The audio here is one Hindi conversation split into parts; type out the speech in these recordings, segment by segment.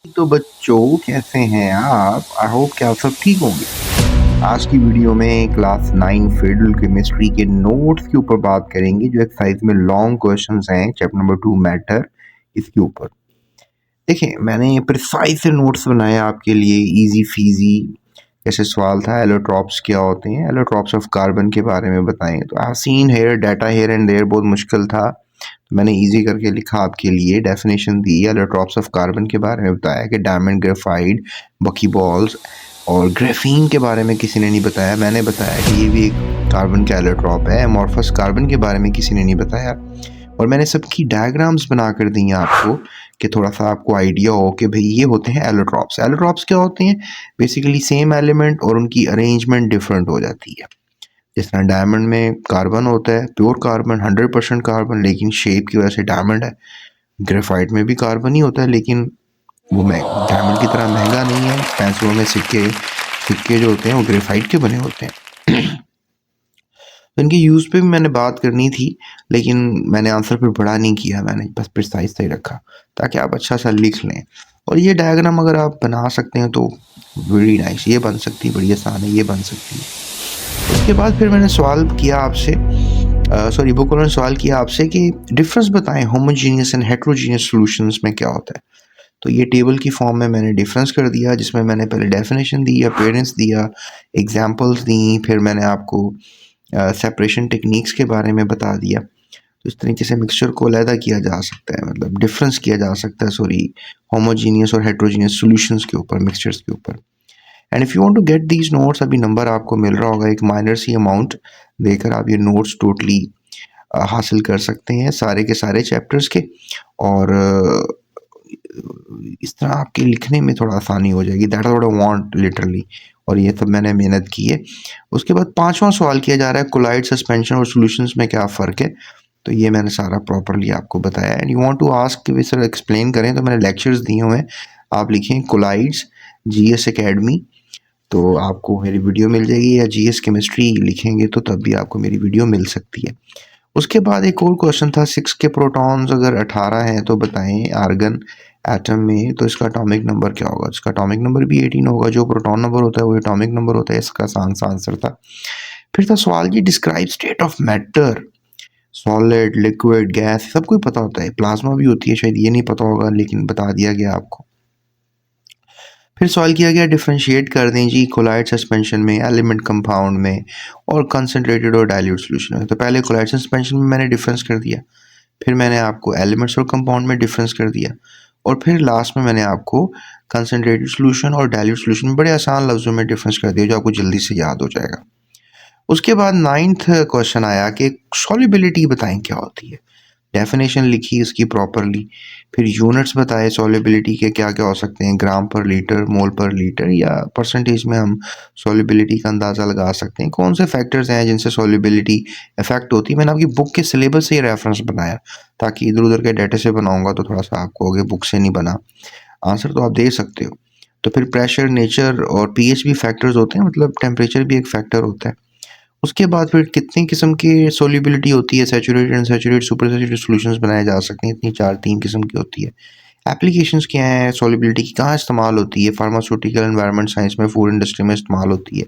तो बच्चों कैसे हैं आप? आई होप कि आप सब ठीक होंगे। आज की वीडियो में क्लास 9 फेडरल केमिस्ट्री के नोट्स के ऊपर बात करेंगे जो एक्सरसाइज में लॉन्ग क्वेश्चंस हैं चैप्टर नंबर 2 मैटर इसके ऊपर। देखिए मैंने प्रिसाइज से नोट्स बनाए आपके लिए इजी फीजी। जैसे सवाल था एलोट्रॉप्स क्या होते हैं, एलोट्रॉप्स ऑफ कार्बन के बारे में बताएंगे। तो I seen here data here and there बहुत मुश्किल था, तो मैंने इजी करके लिखा आपके लिए। Definition the allotropes of carbon के बारे में बताया कि डायमंड ग्रेफाइट बकीबॉल्स और ग्रेफीन के बारे में किसी ने नहीं बताया। मैंने बताया कि ये भी एक कार्बन का एलोट्रॉप है। एमॉर्फस कार्बन के बारे में किसी ने नहीं बताया और मैंने सबकी डायग्राम्स बना कर दी हैं आपको कि थोड़ा सा आपको आइडिया हो कि भाई ये होते हैं एलोट्रॉप्स। एलोट्रॉप्स क्या होते हैं? बेसिकली सेम एलिमेंट और उनकी अरेंजमेंट डिफरेंट हो जाती है। जिस तरह डायमंड में कार्बन होता है, प्योर कार्बन 100% कार्बन, लेकिन शेप की वजह से डायमंड है। ग्रेफाइट में भी कार्बन ही होता है, लेकिन वो डायमंड की तरह महंगा नहीं है। पैसों में सिक्के सिक्के जो होते हैं वो ग्रेफाइट के बने होते हैं। तो इनके यूज़ पे भी मैंने बात करनी थी, लेकिन मैंने आंसर फिर बड़ा नहीं किया, मैंने बस प्रिसाइज सही रखा ताकि आप अच्छा सा लिख लें। और ये डायग्राम अगर आप बना सकते हैं तो वेरी नाइस, ये बन सकती है, बड़ी आसान है, ये बन सकती है। उसके बाद फिर मैंने सवाल किया आपसे, सॉरी बुक वालों ने सवाल किया आपसे कि डिफरेंस बताएं होमोजीनियस एंड हेट्रोजीनियस सॉल्यूशंस में क्या होता है। तो ये टेबल की फॉर्म में मैंने डिफरेंस कर दिया, जिसमें मैंने पहले डेफिनेशन दी, अपीयरेंस दिया, एग्जांपल्स दी, फिर मैंने आपको सेपरेशन टेक्निक्स के बारे में बता दिया। तो इस तरीके से मिक्सचर को अलहदा किया जा सकता है, मतलब डिफरेंस किया जा सकता है, सॉरी, होमोजीनियस और हेट्रोजीनियस सॉल्यूशंस के ऊपर, मिक्सचर्स के ऊपर। And if you want to get these notes, अभी नंबर आपको मिल रहा होगा एक माइनर सी अमाउंट देकर आप ये नोट्स टोटली हासिल कर सकते हैं सारे के सारे चैप्टर्स के। और इस तरह आपके लिखने में थोड़ा आसानी हो जाएगी। That is what I want literally, और ये सब मैंने मेहनत की है। उसके बाद 5वां सवाल किया जा रहा है कोलाइड सस्पेंशन और सॉल्यूशंस में क्या फ़र्क है। तो ये मैंने सारा प्रॉपर्ली आपको बताया। And you want to ask कि सर एक्सप्लेन करें, तो मैंने लेक्चर्स दिए हुए हैं, आप लिखें कोलाइड्स जीएस एकेडमी, तो आपको मेरी वीडियो मिल जाएगी, या जीएस केमिस्ट्री लिखेंगे तो तब भी आपको मेरी वीडियो मिल सकती है। उसके बाद एक और क्वेश्चन था 6 के प्रोटॉन्स अगर 18 हैं तो बताएं आर्गन एटम में, तो इसका एटॉमिक नंबर क्या होगा। इसका एटॉमिक नंबर भी 18 होगा, जो प्रोटॉन नंबर होता है वो एटॉमिक नंबर होता है। इसका आसान सा आंसर था। फिर था सवाल जी describe state of matter, solid liquid gas, सबको ही पता होता है। प्लाज्मा भी होती है, शायद ये नहीं पता होगा, लेकिन बता दिया गया आपको। फिर सवाल किया गया डिफरेंशिएट कर दें जी कोलाइड सस्पेंशन में, एलिमेंट कंपाउंड में और कंसनट्रेटेड और डाइल्यूट सॉल्यूशन में। तो पहले कोलाइड सस्पेंशन में मैंने डिफरेंस कर दिया, फिर मैंने आपको एलिमेंट्स और कंपाउंड में डिफरेंस कर दिया, और फिर लास्ट में मैंने आपको कंसनट्रेटेड सॉल्यूशन और डाइल्यूट सॉल्यूशन में बड़े आसान लफ्ज़ों में डिफरेंस कर दिया, जो आपको जल्दी से याद हो जाएगा। उसके बाद 9th क्वेश्चन आया कि सॉल्युबिलिटी बताएं क्या होती है। डेफिनेशन लिखी इसकी प्रॉपरली, फिर यूनिट्स बताए सॉल्युबिलिटी के क्या क्या हो सकते हैं, ग्राम पर लीटर, मोल पर लीटर, या परसेंटेज में हम सॉल्युबिलिटी का अंदाज़ा लगा सकते हैं। कौन से फैक्टर्स हैं जिनसे सॉल्युबिलिटी इफेक्ट होती है। मैंने आपकी बुक के सिलेबस से ही रेफरेंस बनाया, ताकि इधर उधर के डाटा से बनाऊंगा तो थोड़ा सा आपको आगे बुक से नहीं बना, आंसर तो आप दे सकते हो। तो फिर प्रेशर, नेचर और पीएच भी फैक्टर्स होते हैं, मतलब टेम्परेचर भी एक फैक्टर होता है। उसके बाद फिर कितनी किस्म की सॉल्युबिलिटी होती है, saturated, unsaturated, super saturated solutions बनाए जा सकते हैं, इतनी 3 किस्म की होती है। एप्लीकेशंस क्या हैं सॉल्युबिलिटी की, कहाँ इस्तेमाल होती है, फार्मास्यूटिकल, एनवायरनमेंट साइंस में, फूड इंडस्ट्री में इस्तेमाल होती है।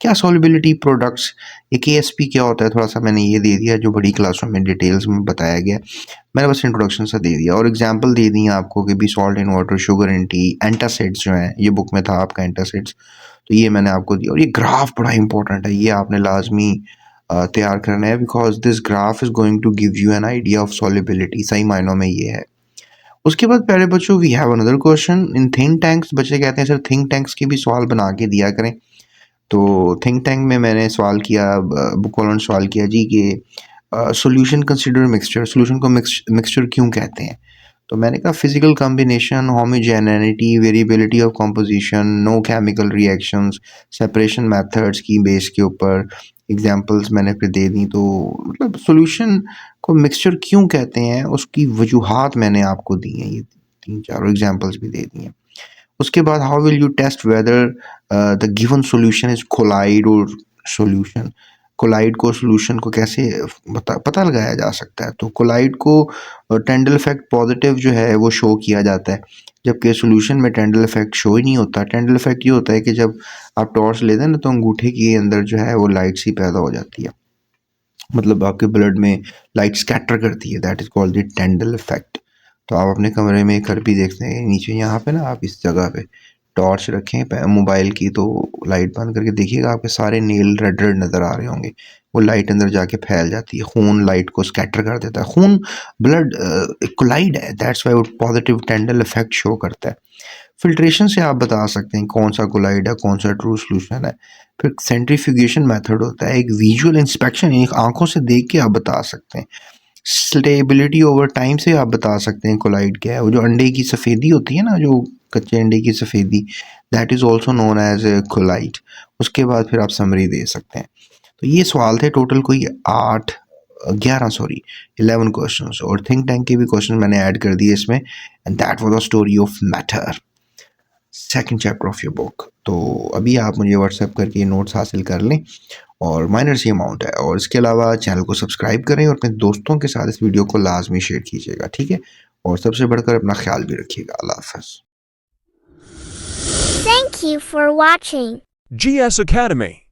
क्या सॉल्युबिलिटी प्रोडक्ट्स, ये केएसपी क्या होता है, थोड़ा सा मैंने ये दे दिया जो बड़ी क्लासों में डिटेल्स में बताया गया। मैंने बस इंट्रोडक्शन सा दे दिया और एग्जांपल दे दी आपको कि भी salt in water, sugar in T, antacids जो हैं, ये बुक में था आपका एंटासिड्स, तो ये मैंने आपको दिया। और ये ग्राफ बड़ा इंपॉर्टेंट है, ये आपने लाजमी तैयार करना है, because this graph is going to give you an idea of solubility, सही मायनों में ये है। उसके बाद प्यारे बच्चों we have another question in think tanks. बच्चे कहते हैं सर थिंक टैंक्स के भी सवाल बना के दिया करें। तो थिंक टैंक में मैंने सवाल किया, बुक वालों ने सवाल किया जी कि सॉल्यूशन कंसिडर मिक्सचर, सॉल्यूशन को मिक्सचर क्यों कहते हैं। तो मैंने कहा physical combination, homogeneity, variability of composition, no chemical reactions, separation methods की बेस के ऊपर एग्जांपल्स मैंने फिर दे दी। तो मतलब सॉल्यूशन को मिक्सचर क्यों कहते हैं उसकी वजूहात मैंने आपको दी हैं, ये 3-4 एग्जांपल्स भी दे दी हैं। उसके बाद how will you test whether the given solution is colloid और सॉल्यूशन, कोलाइड को सॉल्यूशन को कैसे पता लगाया जा सकता है। तो कोलाइड को टेंडल इफेक्ट पॉजिटिव जो है वो शो किया जाता है। जबकि सोल्यूशन में टेंडल इफेक्ट शो ही नहीं होता। टेंडल इफेक्ट ये होता है कि जब आप टॉर्च लेते हैं ना तो अंगूठे के अंदर जो है वो लाइट सी पैदा हो जाती है, मतलब आपके ब्लड में लाइट स्कैटर करती है, that is called the Tyndall effect. तो आप अपने कमरे में कर भी देखते हैं नीचे यहाँ पे ना, आप इस जगह पे टॉर्च रखें मोबाइल की, तो लाइट बंद करके देखिएगा आपके सारे नेल रेड रेड नज़र आ रहे होंगे। वो लाइट अंदर जाके फैल जाती है, खून लाइट को स्कैटर कर देता है, खून ब्लड कोलाइड है, दैट्स वाई वो पॉजिटिव टेंडल इफेक्ट शो करता है। फिल्ट्रेशन से आप बता सकते हैं कौन सा कोलाइड है, कौन सा ट्रू सोल्यूशन है। फिर सेंट्रीफ्यूगेशन मेथड होता है, एक विजुअल इंस्पेक्शन, एक आंखों से देख के आप बता सकते हैं। स्टेबिलिटी ओवर टाइम से आप बता सकते हैं कोलाइड क्या है। वो जो अंडे की सफ़ेदी होती है ना, जो कच्चे अंडे की सफ़ेदी, that is also known as a colloid. उसके बाद फिर आप समरी दे सकते हैं। तो ये सवाल थे टोटल कोई 11 क्वेश्चन, और थिंक टैंक के भी क्वेश्चन मैंने ऐड कर दिए इसमें। And that was the story of matter, second chapter of your book. तो अभी आप मुझे व्हाट्सएप करके ये नोट्स हासिल कर लें, और माइनर सी अमाउंट है। और इसके अलावा चैनल को सब्सक्राइब करें और अपने दोस्तों के साथ इस वीडियो को लाजमी शेयर कीजिएगा, ठीक है। और सबसे बढ़कर अपना ख्याल भी रखिएगा। अल्लाह हाफ़िज़। Thank you for watching GS Academy.